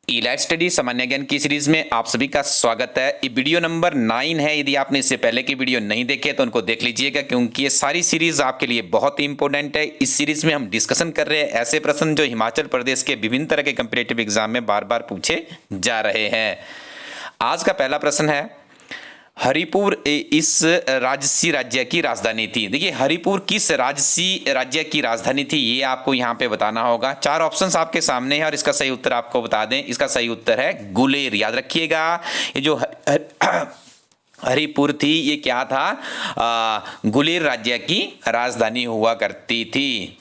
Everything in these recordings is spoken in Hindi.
इलाइट स्टडी सामान्य ज्ञान की सीरीज में आप सभी का स्वागत है। ये वीडियो नंबर 9 है। यदि आपने इससे पहले की वीडियो नहीं देखे तो उनको देख लीजिएगा, क्योंकि ये सारी सीरीज आपके लिए बहुत ही इंपॉर्टेंट है। इस सीरीज में हम डिस्कशन कर रहे हैं ऐसे प्रश्न जो हिमाचल प्रदेश के विभिन्न तरह के कम्पिटेटिव एग्जाम में बार बार पूछे जा रहे हैं। आज का पहला प्रश्न है, हरिपुर इस राजसी राज्य की राजधानी थी। देखिए, हरिपुर किस राजसी राज्य की राजधानी थी, ये आपको यहाँ पे बताना होगा। चार ऑप्शंस आपके सामने है और इसका सही उत्तर आपको बता दें। इसका सही उत्तर है गुलेर। याद रखिएगा, ये जो हरिपुर थी ये क्या था, गुलेर राज्य की राजधानी हुआ करती थी।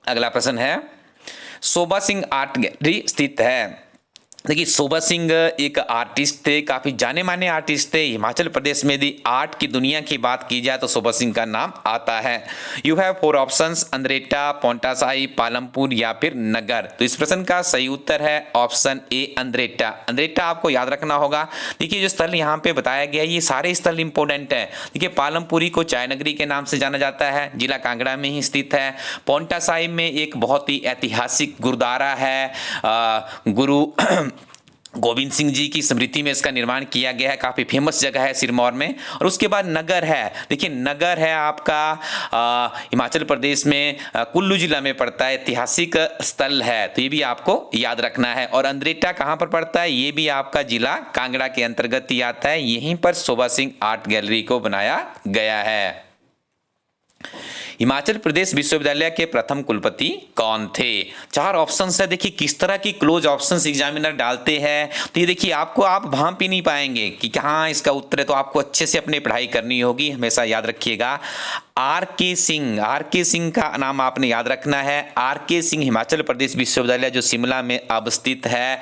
अगला प्रश्न है, शोभा सिंह आर्ट गैलरी स्थित है। देखिए, शोभा सिंह एक आर्टिस्ट थे, काफी जाने माने आर्टिस्ट थे। हिमाचल प्रदेश में यदि आर्ट की दुनिया की बात की जाए तो शोभा सिंह का नाम आता है। You have 4 options, Andretta, Paonta Sahib, Palampur या फिर नगर। तो इस प्रश्न का सही उत्तर है ऑप्शन ए, अंद्रेटा। अंद्रेटा आपको याद रखना होगा। देखिए, जो स्थल यहाँ पे बताया गया है ये सारे स्थल इंपोर्टेंट है। देखिए, पालमपुरी को चाय नगरी के नाम से जाना जाता है, जिला कांगड़ा में ही स्थित है। पोंटा साहिब में एक बहुत ही ऐतिहासिक गुरुद्वारा है, गुरु गोविंद सिंह जी की स्मृति में इसका निर्माण किया गया है। काफ़ी फेमस जगह है सिरमौर में। और उसके बाद नगर है। देखिए, नगर है आपका हिमाचल प्रदेश में कुल्लू जिला में पड़ता है, ऐतिहासिक स्थल है, तो ये भी आपको याद रखना है। और अंद्रेटा कहाँ पर पड़ता है, ये भी आपका जिला कांगड़ा के अंतर्गत ही आता है। यहीं पर शोभा सिंह आर्ट गैलरी को बनाया गया है। हिमाचल प्रदेश विश्वविद्यालय के प्रथम कुलपति कौन थे। 4 ऑप्शंस है। देखिए, किस तरह की क्लोज ऑप्शंस एग्जामिनर डालते हैं, तो ये देखिए आपको आप भांप ही नहीं पाएंगे कि कहाँ इसका उत्तर है। तो आपको अच्छे से अपनी पढ़ाई करनी होगी, हमेशा याद रखिएगा। आर के सिंह, आर के सिंह का नाम आपने याद रखना है। आर के सिंह हिमाचल प्रदेश विश्वविद्यालय जो शिमला में अवस्थित है,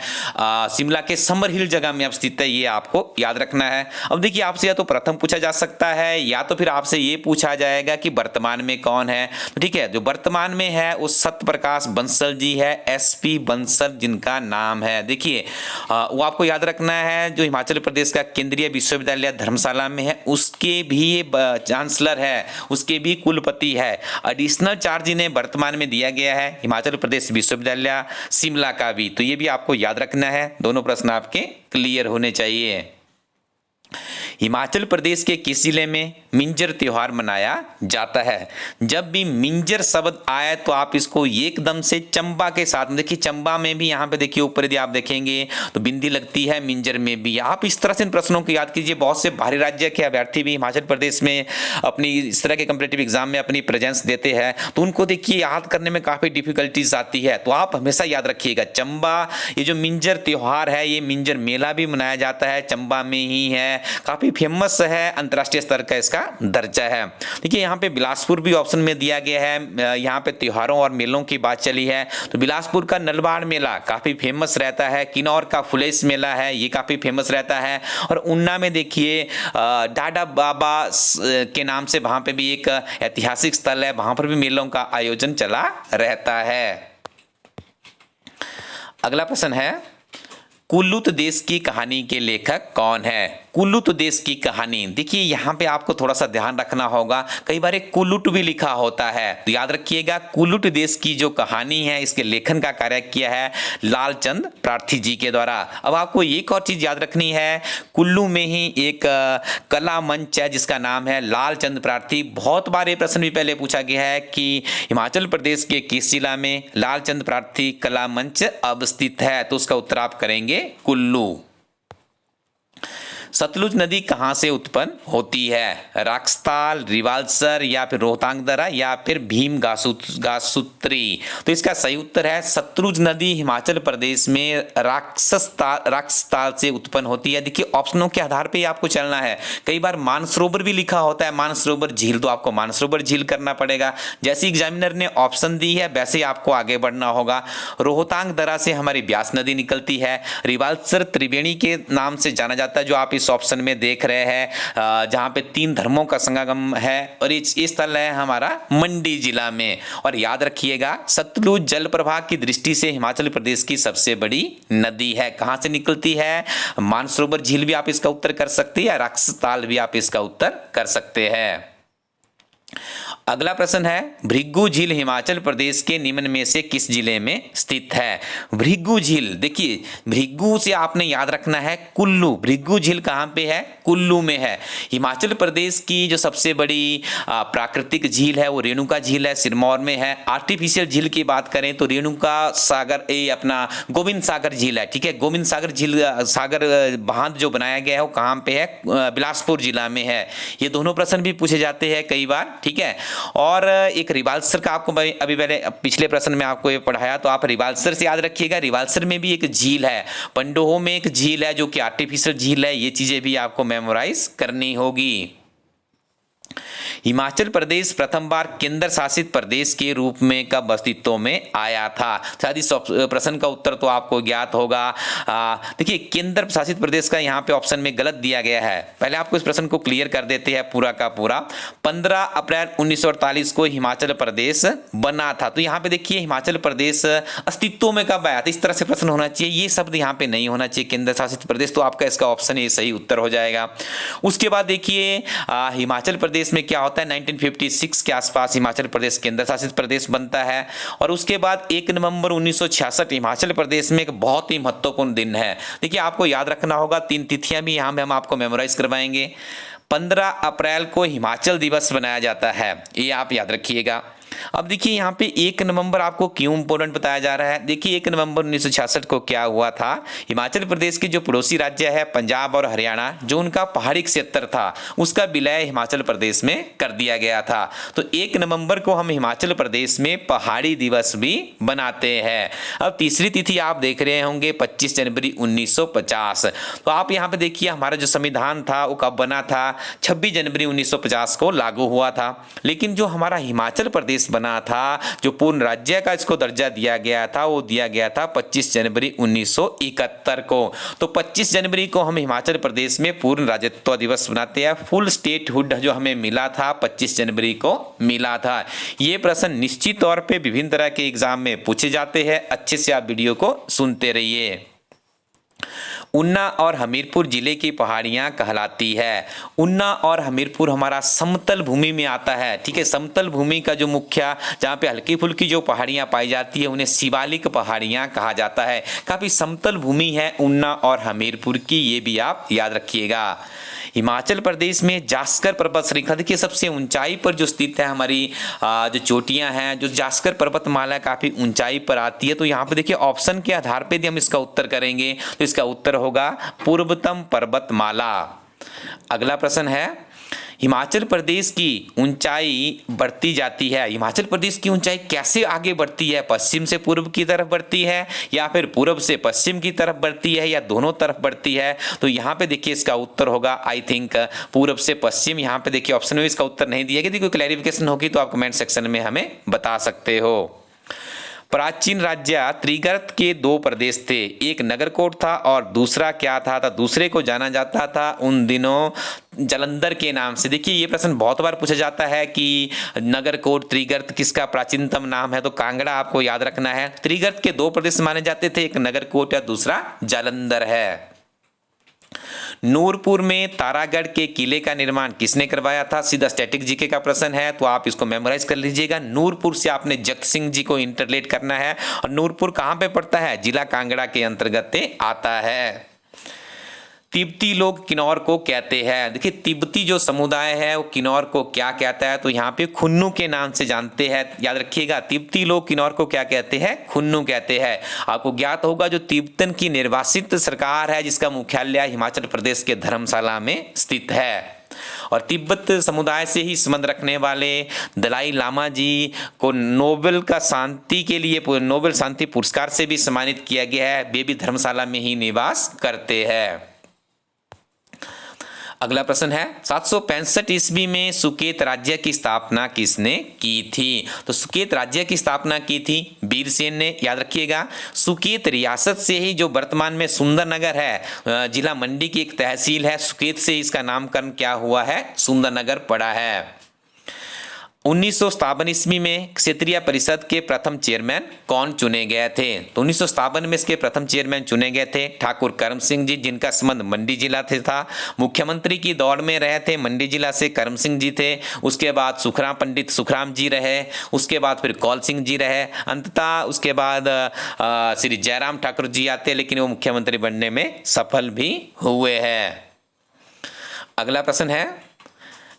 शिमला के समर हिल जगह में अवस्थित है, ये आपको याद रखना है। अब देखिए, आपसे या तो प्रथम पूछा जा सकता है या तो फिर आपसे ये पूछा जाएगा कि वर्तमान में कौन है। तो ठीक है, जो वर्तमान में है वो सत्यप्रकाश बंसल जी है, एसपी बंसल जिनका नाम है। देखिए, वो आपको याद रखना है। जो हिमाचल प्रदेश का केंद्रीय विश्वविद्यालय धर्मशाला में है उसके भी चांसलर है, उसके भी कुलपति है। एडिशनल चार्ज इन्हें वर्तमान में दिया गया है हिमाचल प्रदेश विश्वविद्यालय शिमला का भी। तो ये भी आपको याद रखना है। दोनों प्रश्न आपके क्लियर होने चाहिए। हिमाचल प्रदेश के किस जिले में मिंजर त्योहार मनाया जाता है। जब भी मिंजर शब्द आए तो आप इसको एकदम से चंबा के साथ, देखिए चंबा में भी यहाँ पे देखिए ऊपर यदि आप देखेंगे तो बिंदी लगती है, मिंजर में भी। आप इस तरह से इन प्रश्नों को याद कीजिए। बहुत से बाहरी राज्य के अभ्यर्थी भी हिमाचल प्रदेश में अपनी इस तरह के कम्पिटेटिव एग्जाम में अपनी प्रेजेंस देते हैं, तो उनको देखिए याद करने में काफ़ी डिफिकल्टीज आती है। तो आप हमेशा याद रखिएगा, चंबा ये जो मिंजर त्योहार है, ये मिंजर मेला भी मनाया जाता है, चंबा में ही है, काफ़ी फेमस है, अंतर्राष्ट्रीय स्तर का इसका दर्जा है। देखिए, यहाँ पे बिलासपुर भी ऑप्शन में दिया गया है। यहाँ पे त्योहारों और मेलों की बात चली है तो बिलासपुर का नलवाड़ मेला काफ़ी फेमस रहता है। किन्नौर का फुलेस मेला है, ये काफ़ी फेमस रहता है। और उन्ना में देखिए डाडा बाबा के नाम से वहाँ पे भी एक ऐतिहासिक स्थल है, वहाँ पर भी मेलों का आयोजन चला रहता है। अगला प्रश्न है, कुल्लूत देश की कहानी के लेखक कौन है। कुल्लूट देश की कहानी, देखिए यहाँ पे आपको थोड़ा सा ध्यान रखना होगा। कई बार एक कुल्लूट भी लिखा होता है, तो याद रखिएगा कुल्लूट देश की जो कहानी है इसके लेखन का कार्य किया है लालचंद प्रार्थी जी के द्वारा। अब आपको एक और चीज याद रखनी है, कुल्लू में ही एक कला मंच है जिसका नाम है लालचंद प्रार्थी। बहुत बार ये प्रश्न भी पहले पूछा गया है कि हिमाचल प्रदेश के किस जिला में लालचंद प्रार्थी कला मंच अवस्थित है, तो उसका उत्तर आप करेंगे कुल्लू। सतलुज नदी कहाँ से उत्पन्न होती है। राक्सताल, रिवाल्सर या फिर रोहतांग दर्रा या फिर भीम गासूत्री। तो इसका सही उत्तर है सतलुज नदी हिमाचल प्रदेश में राक्सताल से उत्पन्न होती है। देखिए, ऑप्शनों के आधार पे आपको चलना है। कई बार मानसरोवर भी लिखा होता है, मानसरोवर झील, तो आपको मानसरोवर झील करना पड़ेगा। जैसे एग्जामिनर ने ऑप्शन दी है वैसे ही आपको आगे बढ़ना होगा। रोहतांग दर्रा से हमारी ब्यास नदी निकलती है। रिवाल्सर त्रिवेणी के नाम से जाना जाता है, जो आप इस ऑप्शन में देख रहे हैं, जहां पे 3 धर्मों का संगम है। और ये स्थल है हमारा मंडी जिला में। और याद रखिएगा, सतलुज जल प्रवाह की दृष्टि से हिमाचल प्रदेश की सबसे बड़ी नदी है। कहां से निकलती है, मानसरोवर झील भी आप इसका उत्तर कर सकते हैं या राक्सताल भी आप इसका उत्तर कर सकते हैं। अगला प्रश्न है, भृगु झील हिमाचल प्रदेश के निम्न में से किस जिले में स्थित है? भृगु झील, देखिए भृगु से आपने याद रखना है कुल्लू। भृगु झील कहाँ पे है? कुल्लू में है। हिमाचल प्रदेश की जो सबसे बड़ी प्राकृतिक झील है वो रेणुका झील है, सिरमौर में है। आर्टिफिशियल झील की बात करें तो रेणुका सागर, ये अपना गोविंद सागर झील है, ठीक है। गोविंद सागर झील, सागर बांध जो बनाया गया है वो कहाँ पे है? बिलासपुर जिला में है। ये दोनों प्रश्न भी पूछे जाते हैं कई बार, ठीक है। और एक रिवाल्सर का आपको अभी पहले पिछले प्रश्न में आपको ये पढ़ाया, तो आप रिवाल्सर से याद रखिएगा। रिवाल्सर में भी एक झील है, पंडोह में एक झील है जो कि आर्टिफिशियल झील है। ये चीजें भी आपको मेमोराइज करनी होगी। हिमाचल प्रदेश प्रथम बार केंद्र शासित प्रदेश के रूप में कब अस्तित्व में आया था? शायद इस प्रश्न का उत्तर तो आपको ज्ञात होगा। देखिए केंद्र शासित प्रदेश का यहाँ पे ऑप्शन में गलत दिया गया है। पहले आपको इस प्रश्न को क्लियर कर देते हैं पूरा का पूरा। 15 अप्रैल 1948 को हिमाचल प्रदेश बना था। तो यहाँ पे देखिए हिमाचल प्रदेश अस्तित्व में कब आया था, इस तरह से प्रश्न होना चाहिए। ये शब्द यहाँ पे नहीं होना चाहिए, केंद्र शासित प्रदेश। तो आपका इसका ऑप्शन ये सही उत्तर हो जाएगा। उसके बाद देखिए हिमाचल प्रदेश में क्या होता है, 1956 के आसपास हिमाचल प्रदेश केंद्र शासित प्रदेश बनता है। और उसके बाद 1 नवंबर 1966 हिमाचल प्रदेश में एक बहुत ही महत्वपूर्ण दिन है। देखिए आपको याद रखना होगा, 3 तिथियां भी यहाँ पे हम आपको मेमोराइज करवाएंगे। 15 अप्रैल को हिमाचल दिवस मनाया जाता है, ये आप याद रखिएगा। अब देखिए यहाँ पे 1 नवंबर आपको क्यों इंपॉर्टेंट बताया जा रहा है। देखिए 1 नवंबर 1966 को क्या हुआ था, हिमाचल प्रदेश के जो पड़ोसी राज्य है पंजाब और हरियाणा, जो उनका पहाड़ी क्षेत्र था उसका विलय हिमाचल प्रदेश में कर दिया गया था। तो 1 नवंबर को हम हिमाचल प्रदेश में पहाड़ी दिवस भी बनाते हैं। अब तीसरी तिथि आप देख रहे होंगे 25 जनवरी 1950। तो आप यहाँ पे देखिए हमारा जो संविधान था वो कब बना था, 26 जनवरी 1950 को लागू हुआ था। लेकिन जो हमारा हिमाचल प्रदेश बना था, जो पूर्ण राज्य का इसको दर्जा दिया गया था, वो दिया गया था 25 जनवरी 1971 को। तो 25 जनवरी को हम हिमाचल प्रदेश में पूर्ण राज्यत्व दिवस मनाते हैं। फुल स्टेटहुड जो हमें मिला था 25 जनवरी को मिला था। ये प्रश्न निश्चित तौर पे विभिन्न तरह के एग्जाम में पूछे जाते हैं, अच्छे से आप वीडियो को सुनते रहिए। ऊना और हमीरपुर जिले की पहाड़ियां कहलाती है। ऊना और हमीरपुर हमारा समतल भूमि में आता है, ठीक है। समतल भूमि का जो मुख्य, जहाँ पे हल्की फुल्की जो पहाड़ियां पाई जाती है उन्हें शिवालिक पहाड़ियां कहा जाता है। काफी समतल भूमि है ऊना और हमीरपुर की, ये भी आप याद रखिएगा। हिमाचल प्रदेश में जास्कर पर्वत श्रृंखला, देखिए सबसे ऊंचाई पर जो स्थित है हमारी जो चोटियां हैं, जो जास्कर पर्वतमाला काफी ऊंचाई पर आती है। तो यहाँ पे देखिए ऑप्शन के आधार पे यदि हम इसका उत्तर करेंगे तो इसका उत्तर होगा पूर्वतम पर्वतमाला। अगला प्रश्न है, हिमाचल प्रदेश की ऊंचाई बढ़ती जाती है। हिमाचल प्रदेश की ऊंचाई कैसे आगे बढ़ती है? पश्चिम से पूर्व की तरफ बढ़ती है, या फिर पूर्व से पश्चिम की तरफ बढ़ती है, या दोनों तरफ बढ़ती है? तो यहाँ पे देखिए इसका उत्तर होगा आई थिंक पूर्व से पश्चिम। यहाँ पे देखिए ऑप्शन में इसका उत्तर नहीं दिया गया। यदि कोई क्लैरिफिकेशन होगी तो आप कमेंट सेक्शन में हमें बता सकते हो। प्राचीन राज्य त्रिगर्त के 2 प्रदेश थे, एक नगरकोट था और दूसरा क्या था? तो दूसरे को जाना जाता था उन दिनों जालंधर के नाम से। देखिए ये प्रश्न बहुत बार पूछा जाता है कि नगरकोट त्रिगर्त किसका प्राचीनतम नाम है, तो कांगड़ा आपको याद रखना है। त्रिगर्त के 2 प्रदेश माने जाते थे, एक नगरकोट या दूसरा जालंधर है। नूरपुर में तारागढ़ के किले का निर्माण किसने करवाया था? सीधा स्टैटिक जीके का प्रश्न है, तो आप इसको मेमोराइज कर लीजिएगा। नूरपुर से आपने जगत सिंह जी को इंटरलेट करना है। और नूरपुर कहां पे पड़ता है? जिला कांगड़ा के अंतर्गत आता है। तिब्बती लोग किन्नौर को कहते हैं। देखिए तिब्बती जो समुदाय है वो किन्नौर को क्या कहता है? तो यहाँ पे खुन्नू के नाम से जानते हैं, याद रखिएगा। तिब्बती लोग किन्नौर को क्या कहते हैं? खुन्नू कहते हैं। आपको ज्ञात होगा जो तिब्बतन की निर्वासित सरकार है जिसका मुख्यालय हिमाचल प्रदेश के धर्मशाला में स्थित है। और तिब्बत समुदाय से ही संबंध रखने वाले दलाई लामा जी को नोबेल का शांति के लिए नोबेल शांति पुरस्कार से भी सम्मानित किया गया है। वे भी धर्मशाला में ही निवास करते हैं। अगला प्रश्न है, 765 ईस्वी में सुकेत राज्य की स्थापना किसने की थी? तो सुकेत राज्य की स्थापना की थी वीरसेन ने, याद रखिएगा। सुकेत रियासत से ही जो वर्तमान में सुंदरनगर है, जिला मंडी की एक तहसील है, सुकेत से इसका नामकरण क्या हुआ है? सुंदरनगर पड़ा है। 1957 ईस्वी में क्षेत्रीय परिषद के प्रथम चेयरमैन कौन चुने गए थे? तो 1957 में इसके प्रथम चेयरमैन चुने गए थे ठाकुर करम सिंह जी, जिनका संबंध मंडी जिला से था। मुख्यमंत्री की दौड़ में रहे थे मंडी जिला से करम सिंह जी थे। उसके बाद सुखराम पंडित सुखराम जी रहे, उसके बाद फिर कौल सिंह जी रहे, अंततः उसके बाद श्री जयराम ठाकुर जी आते, लेकिन वो मुख्यमंत्री बनने में सफल भी हुए हैं। अगला प्रश्न है,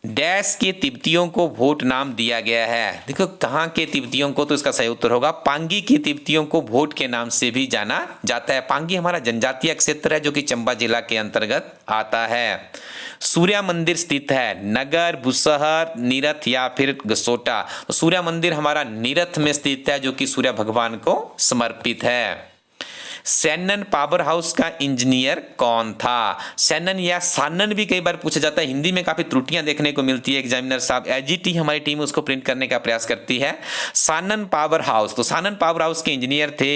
डैश के तिब्बतियों को भोट नाम दिया गया है? देखो कहाँ के तिब्बतियों को, तो इसका सही उत्तर होगा पांगी के तिब्बतियों को भोट के नाम से भी जाना जाता है। पांगी हमारा जनजातीय क्षेत्र है जो कि चंबा जिला के अंतर्गत आता है। सूर्य मंदिर स्थित है नगर, बुसहर, नीरथ या फिर गसोटा? तो सूर्य मंदिर हमारा नीरथ में स्थित है जो कि सूर्य भगवान को समर्पित है। सैनन पावर हाउस का इंजीनियर कौन था? सैनन या सानन भी कई बार पूछा जाता है, हिंदी में काफी त्रुटियां देखने को मिलती है। एग्जामिनर साहब एजीटी हमारी टीम उसको प्रिंट करने का प्रयास करती है। सानन पावर हाउस, तो सानन पावर हाउस के इंजीनियर थे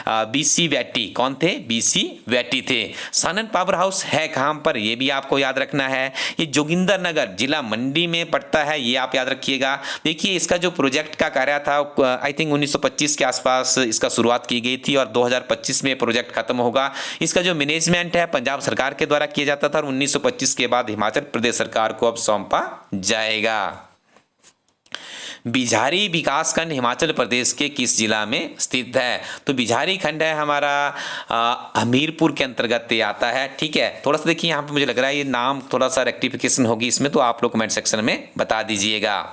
बीसी वैटी। कौन थे? बीसी वैटी थे। सानन पावर हाउस है कहां पर, यह भी आपको याद रखना है। ये जोगिंदर नगर जिला मंडी में पड़ता है, ये आप याद रखिएगा। देखिए इसका जो प्रोजेक्ट का कार्य था आई थिंक 1925 के आसपास इसका शुरुआत की गई थी और 2025 में प्रोजेक्ट खत्म होगा। इसका जो मैनेजमेंट है पंजाब सरकार के द्वारा किया जाता था और 1925 के बाद हिमाचल प्रदेश सरकार को अब सौंपा जाएगा। बिझारी विकासखंड हिमाचल प्रदेश के किस जिला में स्थित है? तो बिझारी खंड है हमारा हमीरपुर के अंतर्गत आता है। ठीक है, थोड़ा सा देखिए यहाँ पे मुझे लग रहा है ये नाम थोड़ा सा रेक्टिफिकेशन होगी इसमें, तो आप लोग कमेंट सेक्शन में बता दीजिएगा।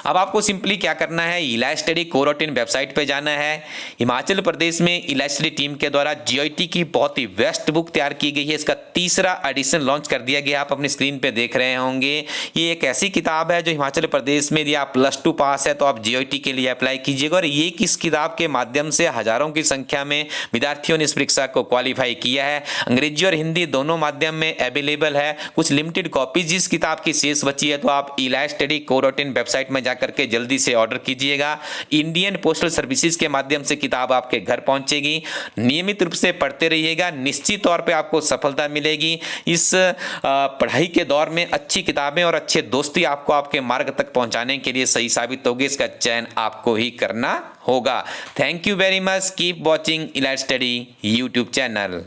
अब आपको सिंपली क्या करना है, इलाज स्टडी कोरोटिन वेबसाइट पे जाना है। हिमाचल प्रदेश में इलाज स्टडी टीम के द्वारा जीआईटी की बहुत ही बेस्ट बुक तैयार की गई है। इसका तीसरा एडिशन लॉन्च कर दिया गया, आप अपनी स्क्रीन पे देख रहे होंगे। ये एक ऐसी किताब है जो हिमाचल प्रदेश में यदि आप +2 पास है तो आप जीआईटी के लिए अप्लाई कीजिएगा। और ये किस किताब के माध्यम से हजारों की संख्या में विद्यार्थियों ने इस परीक्षा को क्वालिफाई किया है। अंग्रेजी और हिंदी दोनों माध्यम में अवेलेबल है। कुछ लिमिटेड कॉपी जिस किताब की शेष बची है तो आप इलाज स्टडी कोरोटिन वेबसाइट में करके जल्दी से ऑर्डर कीजिएगा। इंडियन पोस्टल सर्विसेज के माध्यम से किताब आपके घर पहुंचेगी। नियमित रूप से पढ़ते रहिएगा, निश्चित तौर पे आपको सफलता मिलेगी। इस पढ़ाई के दौर में अच्छी किताबें और अच्छे दोस्ती आपको आपके मार्ग तक पहुंचाने के लिए सही साबित होगी। इसका चयन आपको ही करना होगा। Thank you very much, keep watching इलाज स्टडी यूट्यूब चैनल।